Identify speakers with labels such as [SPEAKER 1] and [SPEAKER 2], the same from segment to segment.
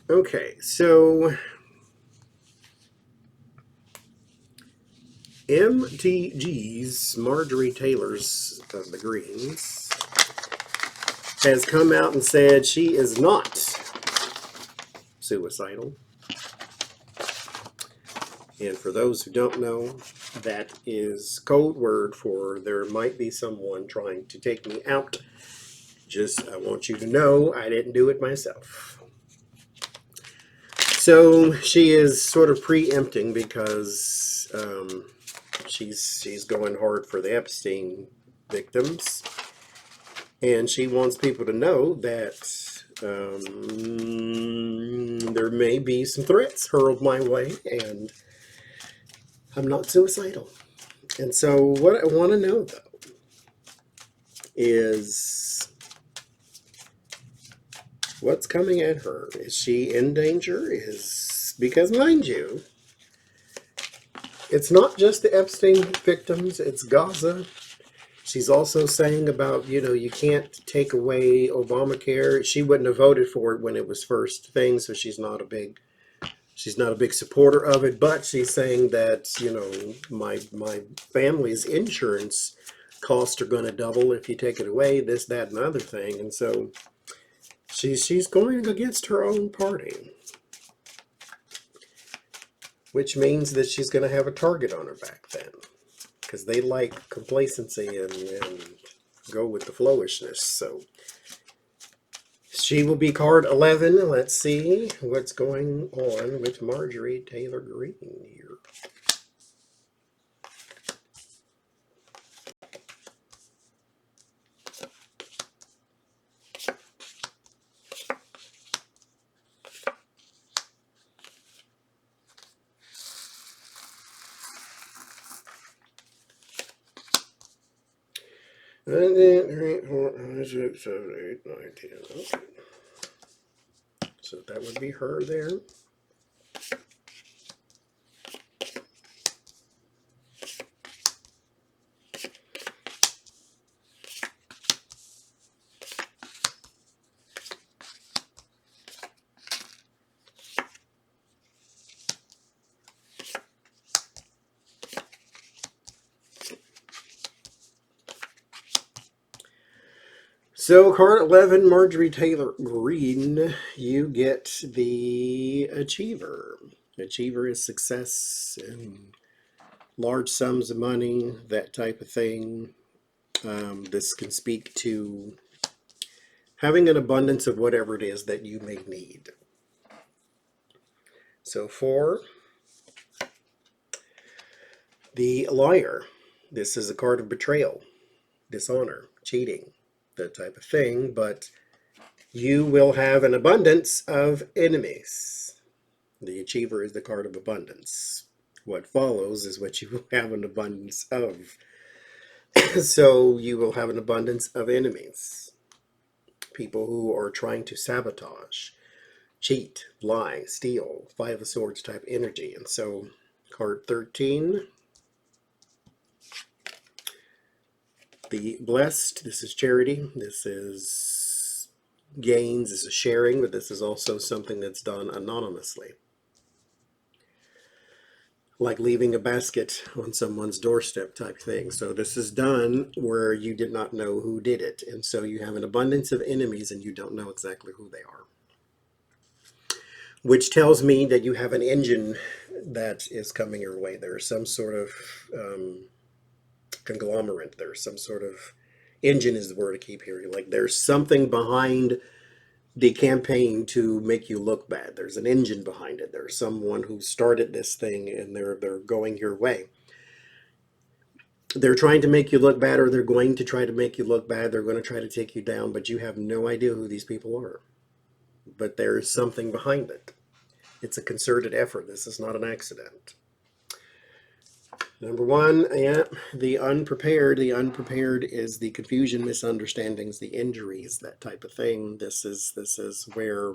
[SPEAKER 1] Okay, so MTG's Marjorie Taylor's of the Greens has come out and said she is not suicidal. And for those who don't know, that is code word for there might be someone trying to take me out. Just, I want you to know I didn't do it myself. So she is sort of preempting because she's going hard for the Epstein victims, and she wants people to know that there may be some threats hurled my way, and I'm not suicidal. And so what I want to know, though, is what's coming at her. Is she in danger? Because, mind you, it's not just the Epstein victims, it's Gaza. She's also saying about, you can't take away Obamacare. She wouldn't have voted for it when it was first thing, so she's not a big supporter of it. But she's saying that, my family's insurance costs are going to double if you take it away, this, that, and the other thing. And so she's going against her own party, which means that she's going to have a target on her back then, because they like complacency and go with the flowishness. So she will be card 11. Let's see what's going on with Marjorie Taylor Greene here. And then 3, 4, 5, 6, 7, 8, 9, 10. Okay. So that would be her there. So card 11, Marjorie Taylor Greene, you get the Achiever. Achiever is success and large sums of money, that type of thing. This can speak to having an abundance of whatever it is that you may need. So for the Liar, this is a card of betrayal, dishonor, cheating, that type of thing, but you will have an abundance of enemies. The Achiever is the card of abundance. What follows is what you will have an abundance of. So you will have an abundance of enemies. People who are trying to sabotage, cheat, lie, steal, Five of Swords type energy. And so card 13, the Blessed, this is charity, this is gains, this is sharing, but this is also something that's done anonymously. Like leaving a basket on someone's doorstep type thing. So this is done where you did not know who did it. And so you have an abundance of enemies and you don't know exactly who they are. Which tells me that you have an engine that is coming your way. There's some sort of conglomerate. There's some sort of engine is the word I keep hearing. Like there's something behind the campaign to make you look bad. There's an engine behind it. There's someone who started this thing and they're going your way. They're trying to make you look bad, or they're going to try to make you look bad. They're going to try to take you down, but you have no idea who these people are. But there's something behind it. It's a concerted effort. This is not an accident. Number one, yeah, the unprepared. The unprepared is the confusion, misunderstandings, the injuries, that type of thing. This is where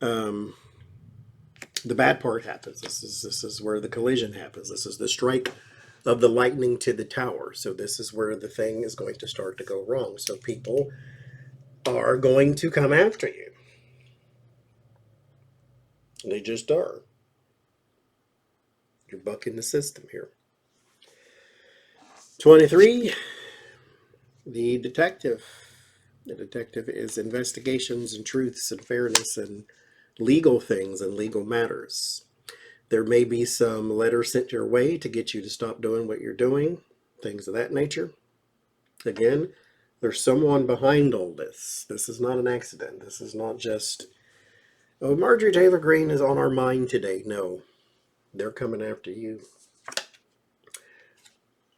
[SPEAKER 1] the bad part happens. This is where the collision happens. This is the strike of the lightning to the tower. So this is where the thing is going to start to go wrong. So people are going to come after you. They just are. You're bucking the system here. 23, the detective. The detective is investigations and truths and fairness and legal things and legal matters. There may be some letter sent your way to get you to stop doing what you're doing, things of that nature. Again, there's someone behind all this. This is not an accident. This is not just, oh, Marjorie Taylor Greene is on our mind today. No, they're coming after you.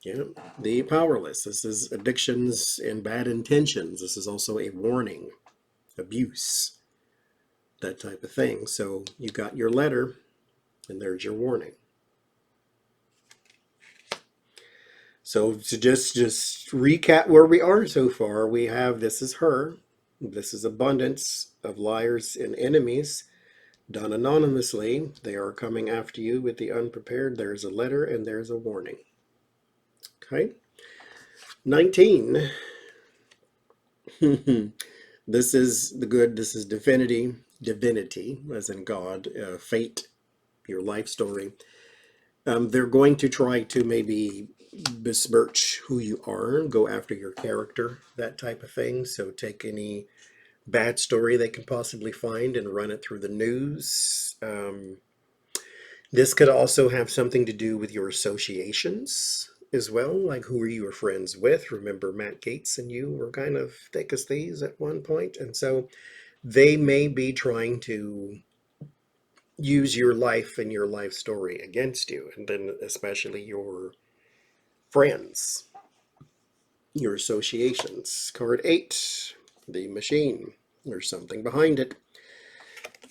[SPEAKER 1] Yeah, the powerless. This is addictions and bad intentions. This is also a warning, abuse, that type of thing. So you got your letter, and there's your warning. So to just recap where we are so far, we have this is her. This is abundance of liars and enemies done anonymously. They are coming after you with the unprepared. There's a letter and there's a warning. Okay. 19. This is the good. This is divinity, as in God, fate, your life story. They're going to try to maybe besmirch who you are, go after your character, that type of thing. So take any bad story they can possibly find and run it through the news. This could also have something to do with your associations as well, like who are you friends with? Remember, Matt Gaetz and you were kind of thick as thieves at one point, and so they may be trying to use your life and your life story against you, and then especially your friends, your associations. Card 8, the machine. There's something behind it.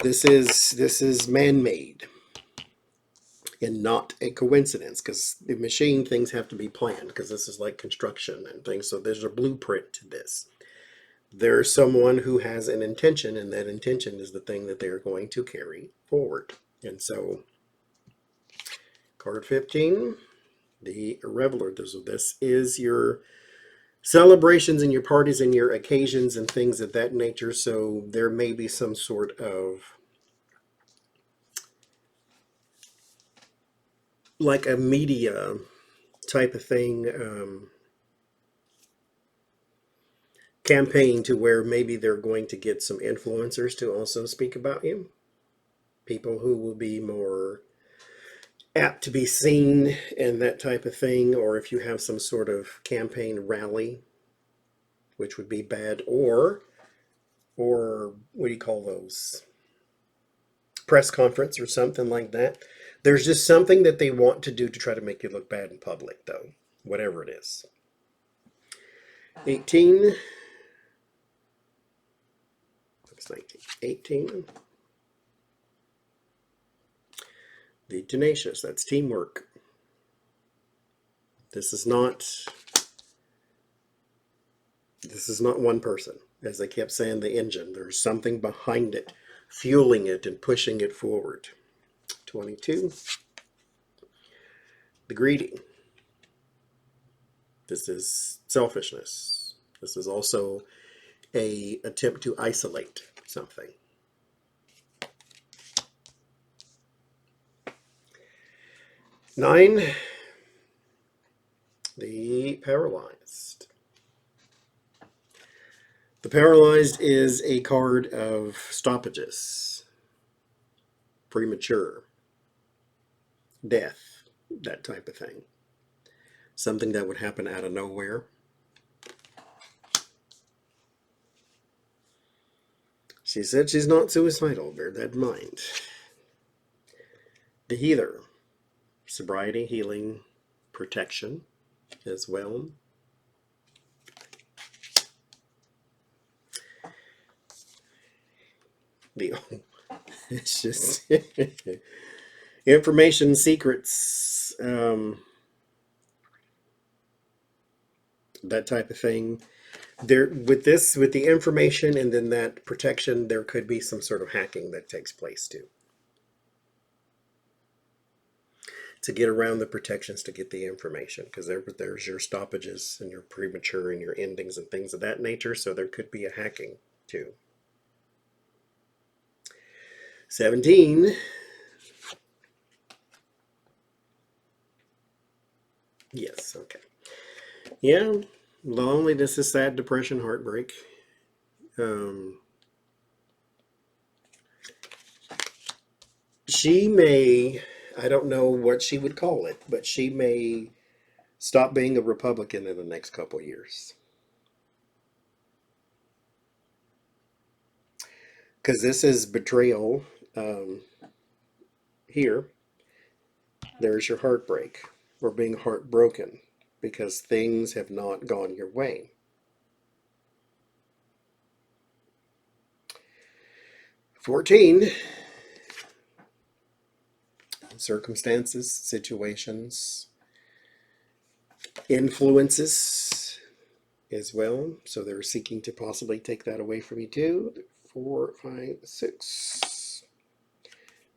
[SPEAKER 1] This is man-made and not a coincidence, because the machine things have to be planned, because this is like construction and things. So there's a blueprint to this. There's someone who has an intention, and that intention is the thing that they're going to carry forward. And so card 15, the reveler. This is your celebrations and your parties and your occasions and things of that nature. So there may be some sort of like a media type of thing, campaign to where maybe they're going to get some influencers to also speak about you. People who will be more apt to be seen and that type of thing. Or if you have some sort of campaign rally, which would be bad, or what do you call those? Press conference or something like that. There's just something that they want to do to try to make you look bad in public, though, whatever it is. 18. Looks like 18. The tenacious, that's teamwork. This is not one person. As I kept saying, the engine. There's something behind it, fueling it and pushing it forward. 22. The greedy. This is selfishness. This is also a attempt to isolate something. 9. The paralyzed. The paralyzed is a card of stoppages, premature, death, that type of thing. Something that would happen out of nowhere. She said she's not suicidal, bear that in mind. The healer, sobriety, healing, protection as well. It's just information, secrets, that type of thing. There, with the information and then that protection, there could be some sort of hacking that takes place too, to get around the protections to get the information, because there's your stoppages and your premature and your endings and things of that nature. So there could be a hacking too. 17. Yes, okay. Yeah, loneliness is sad, depression, heartbreak. Um, she may, I don't know what she would call it, but she may stop being a Republican in the next couple of years. Because this is betrayal. Here, there's your heartbreak or being heartbroken because things have not gone your way. 14, circumstances, situations, influences as well. So they're seeking to possibly take that away from you too. 4, 5, 6.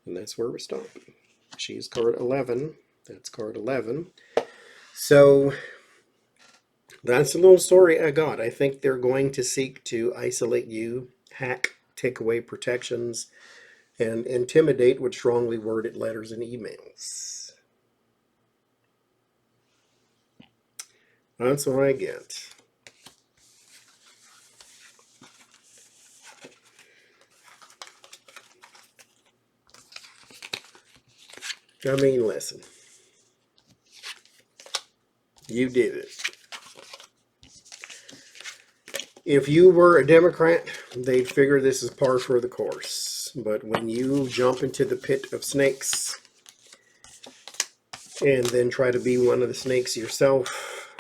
[SPEAKER 1] And that's where we're stopping. She's card 11. That's card 11. So that's a little story I got. I think they're going to seek to isolate you, hack, take away protections, and intimidate with strongly worded letters and emails. That's what I get. I mean, listen. You did it. If you were a Democrat, they'd figure this is par for the course. But when you jump into the pit of snakes and then try to be one of the snakes yourself,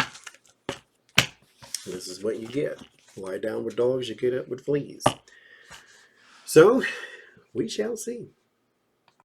[SPEAKER 1] this is what you get. Lie down with dogs, you get up with fleas. So, we shall see.